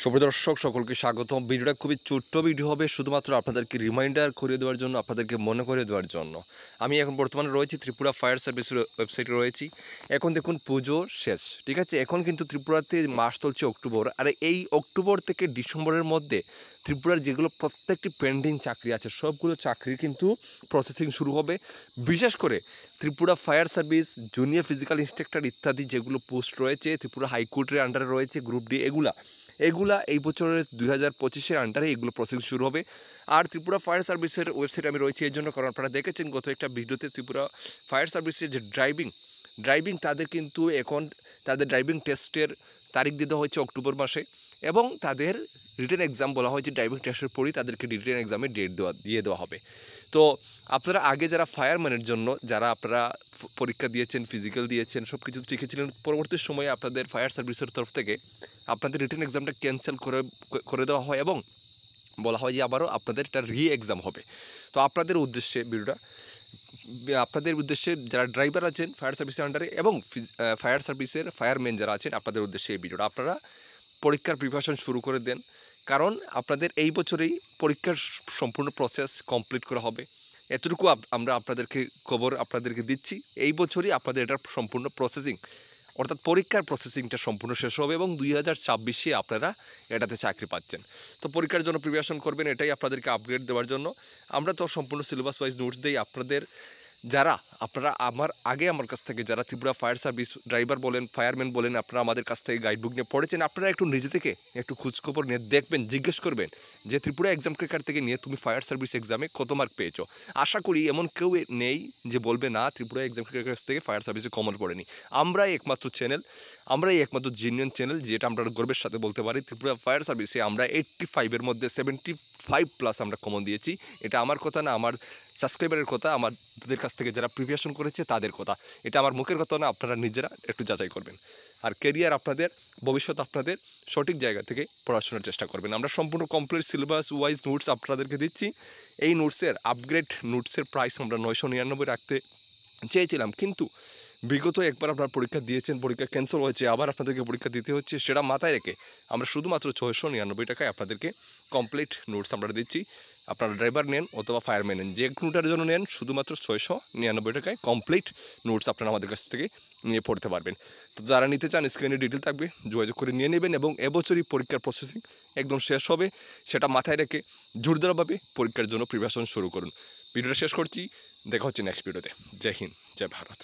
সুপ্রিয় দর্শক সকলকে স্বাগতম। ভিডিওটা খুবই ছোট্ট ভিডিও হবে, শুধুমাত্র আপনাদেরকে রিমাইন্ডার করিয়ে দেওয়ার জন্য, আপনাদেরকে মনে করিয়ে দেওয়ার জন্য। আমি এখন বর্তমানে রয়েছি ত্রিপুরা ফায়ার সার্ভিসের ওয়েবসাইটে রয়েছি। এখন দেখুন পুজো শেষ, ঠিক আছে। এখন কিন্তু ত্রিপুরাতে মাস চলছে অক্টোবর, আর এই অক্টোবর থেকে ডিসেম্বরের মধ্যে ত্রিপুরার যেগুলো প্রত্যেকটি পেন্ডিং চাকরি আছে সবগুলো চাকরির কিন্তু প্রসেসিং শুরু হবে। বিশেষ করে Tripura fire service, junior physical instructor ইত্যাদি যেগুলো পোস্ট রয়েছে ত্রিপুরা হাইকোর্টের আন্ডারে রয়েছে, গ্রুপ ডি, এগুলা এই বছরের 2025-এর আন্ডারে এগুলো প্রসেস শুরু হবে। আর ত্রিপুরা ফায়ার সার্ভিসের ওয়েবসাইটে আমি রয়েছি এই জন্য, কারণ আপনারা দেখেছেন গত একটা ভিডিওতে ত্রিপুরা ফায়ার সার্ভিসের যে ড্রাইভিং তাদের কিন্তু এখন তাদের ড্রাইভিং টেস্টের তারিখ দিতে হয়েছে অক্টোবর মাসে, এবং তাদের রিটেন এক্সাম বলা হয়েছে ড্রাইভিং টেস্টের পরই তাদেরকে রিটেন এক্সামের ডেট দিয়ে দেওয়া হবে। তো আপনারা আগে যারা ফায়ারম্যানের জন্য যারা আপনারা পরীক্ষা দিয়েছেন, ফিজিক্যাল দিয়েছেন, সব কিছু ঠিক ছিলেন, পরবর্তী সময়ে আপনাদের ফায়ার সার্ভিসের তরফ থেকে আপনাদের রিটেন এক্সামটা ক্যান্সেল করে দেওয়া হয় এবং বলা হয় যে আবারও আপনাদের এটা এক্সাম হবে। তো আপনাদের উদ্দেশ্যে ভিডিওটা, আপনাদের উদ্দেশ্যে যারা ড্রাইভার আছেন ফায়ার সার্ভিসের আন্ডারে এবং ফায়ার সার্ভিসের ফায়ারম্যান যারা আছেন, আপনাদের উদ্দেশ্যে এই ভিডিওটা, আপনারা পরীক্ষার প্রিপারেশন শুরু করে দেন। কারণ আপনাদের এই বছরেই পরীক্ষার সম্পূর্ণ প্রসেস কমপ্লিট করা হবে। এতটুকু আমরা আপনাদেরকে দিচ্ছি, এই বছরই আপনাদের এটার সম্পূর্ণ প্রসেসিং, অর্থাৎ পরীক্ষার প্রসেসিংটা সম্পূর্ণ শেষ হবে এবং 2026-এ আপনারা এটাতে চাকরি পাচ্ছেন। তো পরীক্ষার জন্য প্রিপারেশন করবেন, এটাই আপনাদেরকে আপগ্রেড দেওয়ার জন্য। আমরা তো সম্পূর্ণ সিলেবাস ওয়াইজ নোটস দিই আপনাদের। যারা আপনারা আমার কাছ থেকে যারা ত্রিপুরা ফায়ার সার্ভিস ড্রাইভার বলেন, ফায়ারম্যান বলেন, আপনারা আমাদের কাছ থেকে গাইডবুক নিয়ে পড়েছেন, আপনারা একটু নিজে থেকে একটু খোঁজখবর নিয়ে দেখবেন, জিজ্ঞেস করবেন যে ত্রিপুরা এক্সাম ক্রেকার থেকে নিয়ে তুমি ফায়ার সার্ভিস এক্সামে কত মার্ক পেয়েছো। আশা করি এমন কেউ নেই যে বলবে না ত্রিপুরা এক্সাম ক্রেকার কাছ থেকে ফায়ার সার্ভিসে কমন পড়েনি। আমরাই একমাত্র জেনুইন চ্যানেল যেটা আমরা গর্বের সাথে বলতে পারি, ত্রিপুরা ফায়ার সার্ভিসে আমরা 85-এর মধ্যে 75+ আমরা কমন দিয়েছি। এটা আমার কথা না, আমার সাবস্ক্রাইবারের কথা, আমাদের কাছ থেকে যারা প্রিপারেশন করেছে তাদের কথা। এটা আমার মুখের কথা না, আপনারা নিজেরা একটু যাচাই করবেন। আর কেরিয়ার আপনাদের, ভবিষ্যৎ আপনাদের সঠিক জায়গা থেকে পড়াশোনার চেষ্টা করবেন। আমরা সম্পূর্ণ কমপ্লিট সিলেবাস ওয়াইজ নোটস আপনাদেরকে দিচ্ছি। এই আপগ্রেড নোটসের প্রাইস আমরা 999 রাখতে চেয়েছিলাম, কিন্তু বিগত একবার আপনারা পরীক্ষা দিয়েছেন, পরীক্ষা ক্যান্সেল হয়েছে, আবার আপনাদেরকে পরীক্ষা দিতে হচ্ছে, সেটা মাথায় রেখে আমরা শুধুমাত্র 699 টাকায় আপনাদেরকে কমপ্লিট নোটস আমরা দিচ্ছি। আপনারা ড্রাইভার নেন অথবা ফায়ারম্যান নেন, যে কোনোটার জন্য নেন, শুধুমাত্র 699 টাকায় কমপ্লিট নোটস আপনারা আমাদের কাছ থেকে নিয়ে পড়তে পারবেন। তো যারা নিতে চান স্ক্রিনে ডিটেল থাকবে, যোগাযোগ করে নিয়ে নেবেন এবং এবছরই পরীক্ষার প্রসেসিং একদম শেষ হবে, সেটা মাথায় রেখে জোরদারভাবে পরীক্ষার জন্য প্রিপারেশন শুরু করুন। ভিডিওটা শেষ করছি, দেখা হচ্ছে নেক্সট ভিডিওতে। জয় হিন্দ, জয় ভারত।